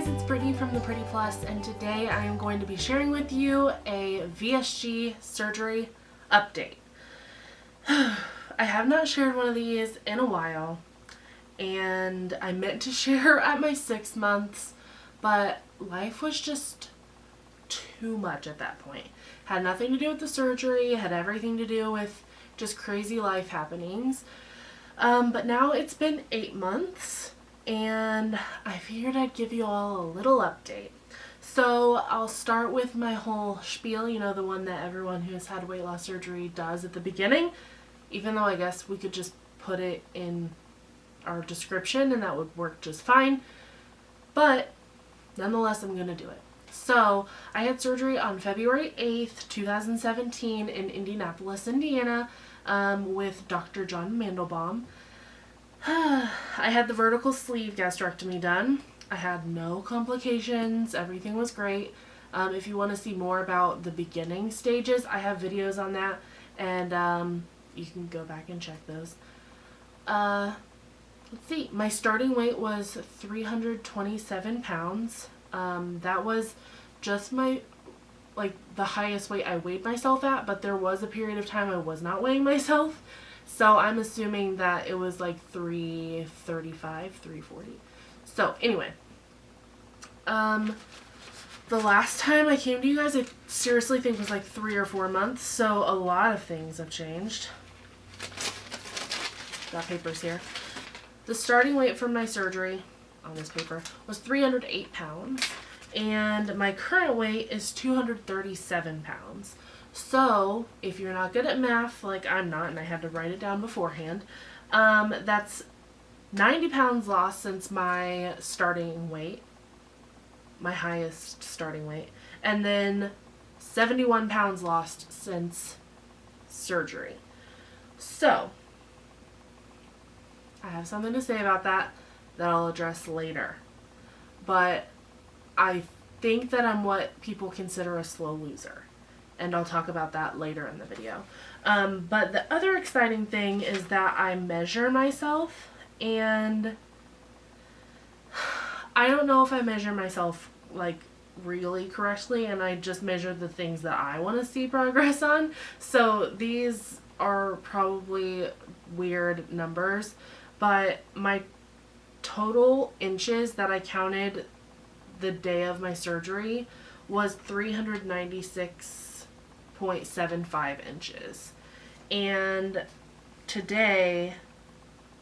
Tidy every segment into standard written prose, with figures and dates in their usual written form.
guys, it's Brittney from The Pretty Plus, and today I am going to be sharing with you a VSG surgery update. I have not shared one of these in a while, and I meant to share at my 6 months, but life was just too much at that point. Had nothing to do with the surgery, had everything to do with just crazy life happenings. But now it's been 8 months, and I figured I'd give you all a little update. So I'll start with my whole spiel, the one that everyone who has had weight loss surgery does at the beginning, even though I guess we could just put it in our description and that would work just fine. But nonetheless, I'm going to do it. So I had surgery on February 8th, 2017 in Indianapolis, Indiana, with Dr. John Mandelbaum. I had the vertical sleeve gastrectomy done. I had no complications. Everything was great. If you want to see more about the beginning stages, I have videos on that, and you can go back and check those. Let's see. My starting weight was 327 pounds. That was just the highest weight I weighed myself at, but there was a period of time I was not weighing myself. So I'm assuming that it was like 335, 340. So anyway, the last time I came to you guys, I seriously think was like 3 or 4 months. So a lot of things have changed. Got papers here. The starting weight from my surgery on this paper was 308 pounds. And my current weight is 237 pounds. So, if you're not good at math, like I'm not, and I had to write it down beforehand, that's 90 pounds lost since my starting weight, my highest starting weight, and then 71 pounds lost since surgery. So, I have something to say about that I'll address later. But I think that I'm what people consider a slow loser. And I'll talk about that later in the video. But the other exciting thing is that I measure myself, and I don't know if I measure myself really correctly, and I just measure the things that I want to see progress on. So these are probably weird numbers, but my total inches that I counted the day of my surgery was 396.75 inches. And today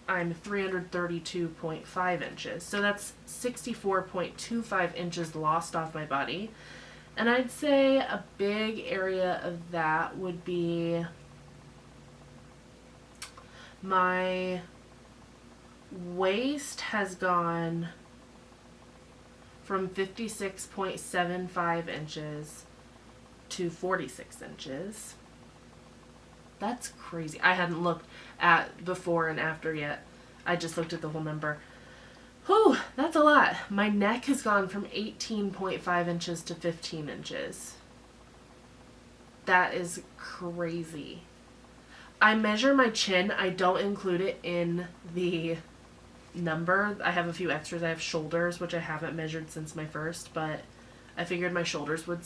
I'm 332.5 inches. So that's 64.25 inches lost off my body. And I'd say a big area of that would be my waist has gone from 56.75 inches to 46 inches. That's crazy. I hadn't looked at before and after yet. I just looked at the whole number. Whew, that's a lot. My neck has gone from 18.5 inches to 15 inches. That is crazy. I measure my chin. I don't include it in the number. I have a few extras. I have shoulders, which I haven't measured since my first, but I figured my shoulders would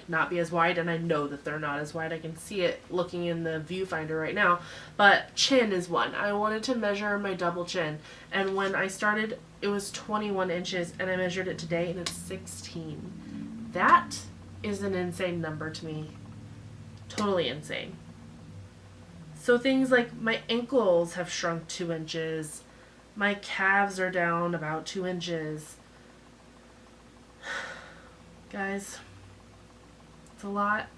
not be as wide, and I know that they're not as wide. I can see it looking in the viewfinder right now. But chin is one. I wanted to measure my double chin, and when I started it was 21 inches, and I measured it today and it's 16. That is an insane number to me. Totally insane. So things like my ankles have shrunk 2 inches. My calves are down about 2 inches. Guys, it's a lot.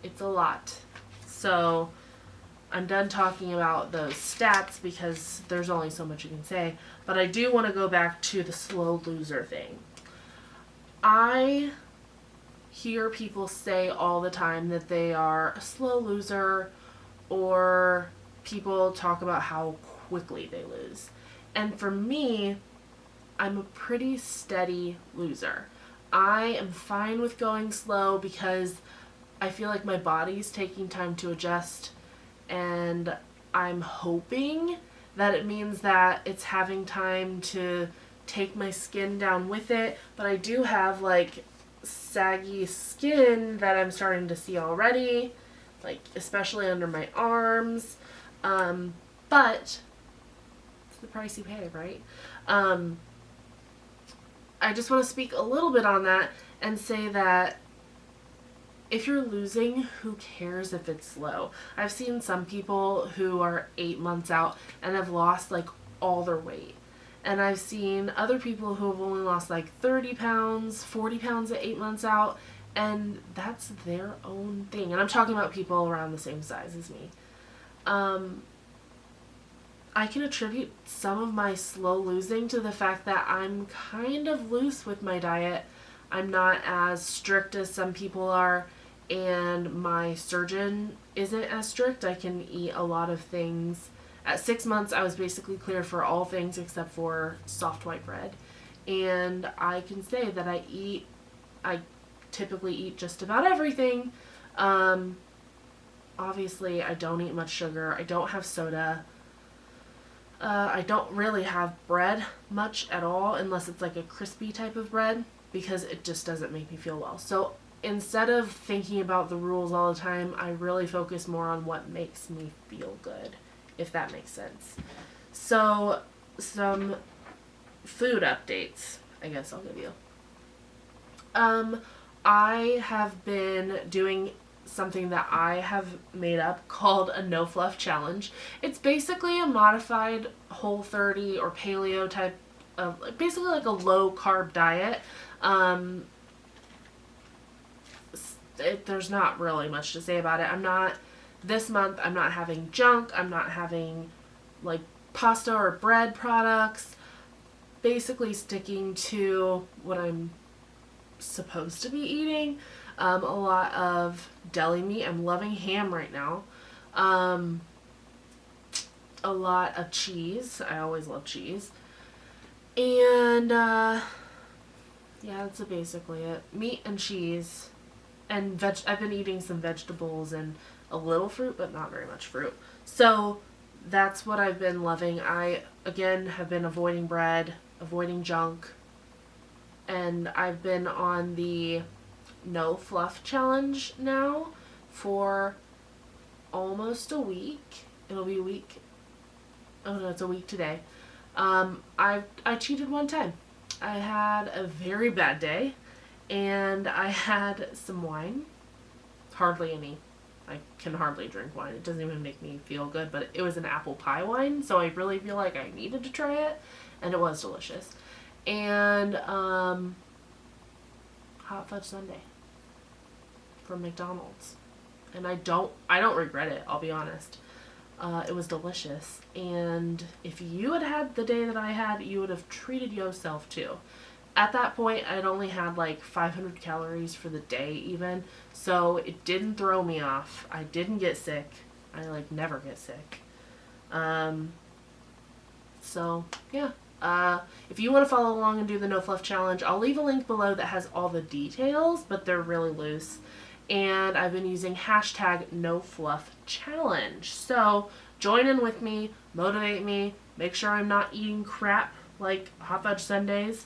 It's a lot. So I'm done talking about those stats because there's only so much you can say. But I do want to go back to the slow loser thing. I hear people say all the time that they are a slow loser, or people talk about how quickly they lose. And for me, I'm a pretty steady loser. I am fine with going slow because I feel like my body's taking time to adjust, and I'm hoping that it means that it's having time to take my skin down with it, but I do have like saggy skin that I'm starting to see already, like especially under my arms. But it's the price you pay, right? I just want to speak a little bit on that and say that if you're losing, who cares if it's slow? I've seen some people who are 8 months out and have lost like all their weight. And I've seen other people who have only lost like 30 pounds, 40 pounds at 8 months out, and that's their own thing. And I'm talking about people around the same size as me. I can attribute some of my slow losing to the fact that I'm kind of loose with my diet. I'm not as strict as some people are, and my surgeon isn't as strict. I can eat a lot of things. At 6 months, I was basically cleared for all things except for soft white bread. And I can say that I typically eat just about everything. Obviously, I don't eat much sugar. I don't have soda. I don't really have bread much at all unless it's like a crispy type of bread, because it just doesn't make me feel well. So instead of thinking about the rules all the time, I really focus more on what makes me feel good, if that makes sense. So some food updates, I guess I'll give you. I have been doing something that I have made up called a no fluff challenge. It's basically a modified Whole30 or paleo type of, basically like a low carb diet. There's not really much to say about it. This month I'm not having junk. I'm not having like pasta or bread products. Basically sticking to what I'm supposed to be eating. A lot of deli meat. I'm loving ham right now. A lot of cheese. I always love cheese. And yeah, that's basically it. Meat and cheese. And I've been eating some vegetables and a little fruit, but not very much fruit. So that's what I've been loving. I, again, have been avoiding bread, avoiding junk. And I've been on the no fluff challenge now for almost a week. It'll be a week. Oh no, it's a week today. I cheated one time. I had a very bad day and I had some wine. Hardly any. I can hardly drink wine. It doesn't even make me feel good, but it was an apple pie wine, so I really feel like I needed to try it, and it was delicious. And hot fudge sundae from McDonald's. And I don't regret it, I'll be honest. It was delicious. And if you had had the day that I had, you would have treated yourself too. At that point, I'd only had like 500 calories for the day even. So it didn't throw me off. I didn't get sick. I like never get sick. So yeah. If you want to follow along and do the no fluff challenge, I'll leave a link below that has all the details, but they're really loose. And I've been using hashtag no fluff challenge. So join in with me, motivate me, make sure I'm not eating crap like hot fudge sundaes.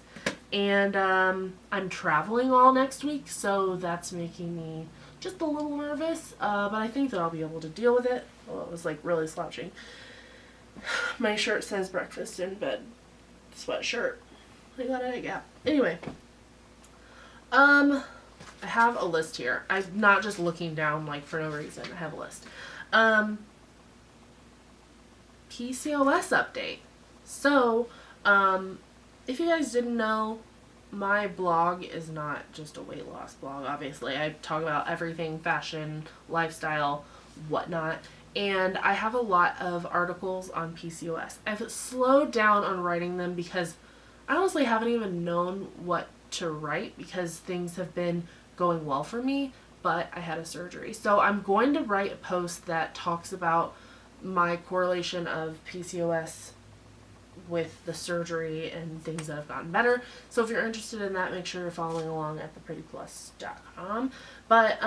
And I'm traveling all next week, so that's making me just a little nervous, but I think that I'll be able to deal with it. Well, it was like really slouching. My shirt says breakfast in bed sweatshirt. I got it at Gap. Anyway, I have a list here. I'm not just looking down like for no reason. I have a list. PCOS update. So, if you guys didn't know, my blog is not just a weight loss blog, obviously. I talk about everything, fashion, lifestyle, whatnot. And I have a lot of articles on PCOS. I've slowed down on writing them because I honestly haven't even known what to write because things have been going well for me, but I had a surgery. So I'm going to write a post that talks about my correlation of PCOS with the surgery and things that have gotten better. So if you're interested in that, make sure you're following along at theprettyplus.com. But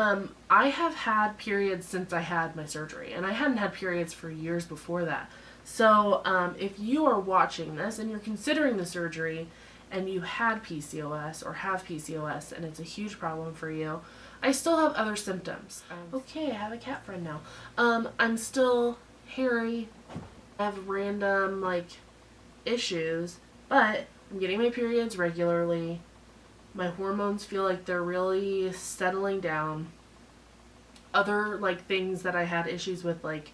I have had periods since I had my surgery, and I hadn't had periods for years before that. So if you are watching this and you're considering the surgery and you had PCOS or have PCOS and it's a huge problem for you, I still have other symptoms. Okay, I have a cat friend now. I'm still hairy. I have random like issues, but I'm getting my periods regularly. My hormones feel like they're really settling down. Other like things that I had issues with, like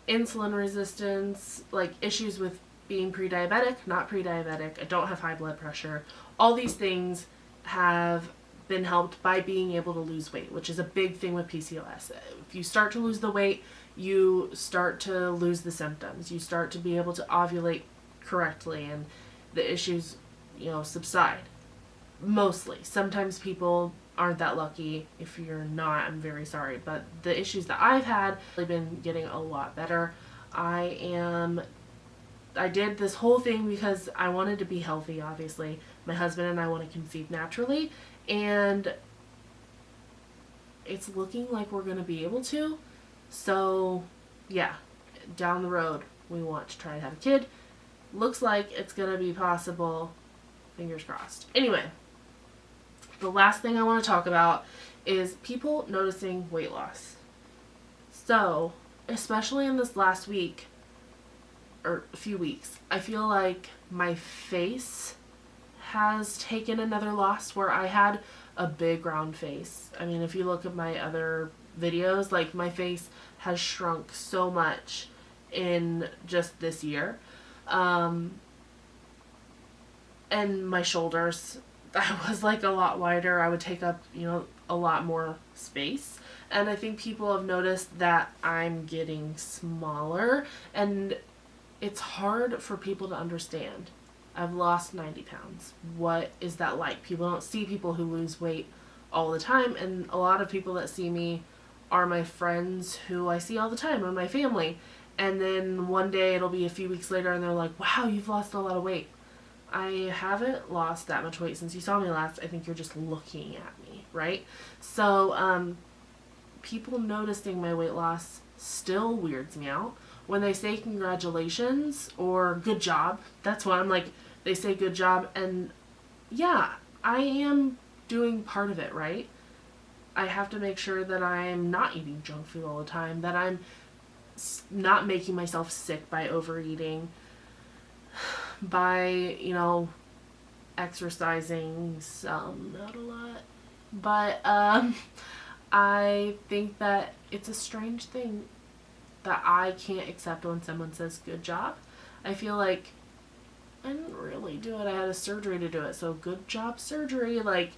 insulin resistance, like issues with being pre-diabetic, not pre-diabetic, I don't have high blood pressure. All these things have been helped by being able to lose weight, which is a big thing with PCOS. If you start to lose the weight, you start to lose the symptoms. You start to be able to ovulate correctly and the issues, subside. Mostly. Sometimes people aren't that lucky. If you're not, I'm very sorry. But the issues that I've had, I've been getting a lot better. I did this whole thing because I wanted to be healthy, obviously. My husband and I want to conceive naturally, and it's looking like we're going to be able to. So, yeah, down the road, we want to try to have a kid. Looks like it's going to be possible. Fingers crossed. Anyway, the last thing I want to talk about is people noticing weight loss. So, especially in this last week, or a few weeks, I feel like my face has taken another loss where I had a big round face. I mean, if you look at my other videos, like my face has shrunk so much in just this year. And my shoulders, I was like a lot wider. I would take up, a lot more space. And I think people have noticed that I'm getting smaller, and it's hard for people to understand. I've lost 90 pounds. What is that like? People don't see people who lose weight all the time, and a lot of people that see me are my friends who I see all the time, or my family. And then one day it'll be a few weeks later and they're like, wow, you've lost a lot of weight. I haven't lost that much weight since you saw me last. I think you're just looking at me, right? So, people noticing my weight loss still weirds me out. When they say congratulations or good job, that's what I'm like, they say good job, and yeah, I am doing part of it, right? I have to make sure that I'm not eating junk food all the time, that I'm not making myself sick by overeating, by, exercising some, not a lot. But I think that it's a strange thing that I can't accept when someone says good job. I feel like I didn't really do it. I had a surgery to do it. So good job surgery. Like,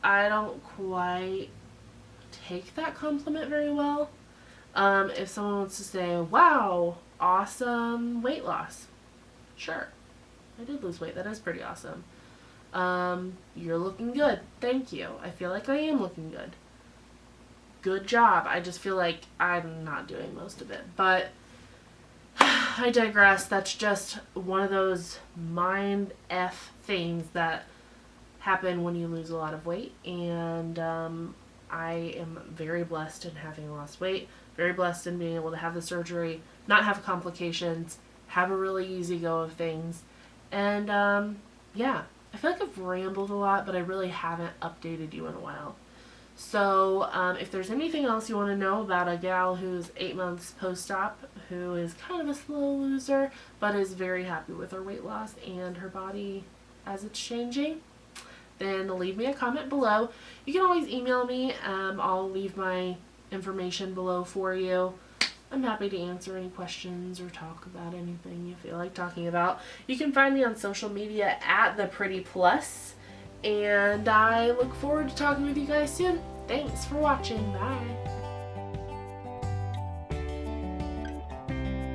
I don't quite take that compliment very well. If someone wants to say, wow, awesome weight loss. Sure. I did lose weight. That is pretty awesome. You're looking good. Thank you. I feel like I am looking good. Good job. I just feel like I'm not doing most of it. But I digress. That's just one of those mind F things that happen when you lose a lot of weight. And I am very blessed in having lost weight. Very blessed in being able to have the surgery, not have complications, have a really easy go of things. And yeah, I feel like I've rambled a lot, but I really haven't updated you in a while. So if there's anything else you want to know about a gal who's 8 months post-op, who is kind of a slow loser, but is very happy with her weight loss and her body as it's changing, then leave me a comment below. You can always email me. I'll leave my information below for you. I'm happy to answer any questions or talk about anything you feel like talking about. You can find me on social media at @theprettyplus. And I look forward to talking with you guys soon. Thanks for watching. Bye.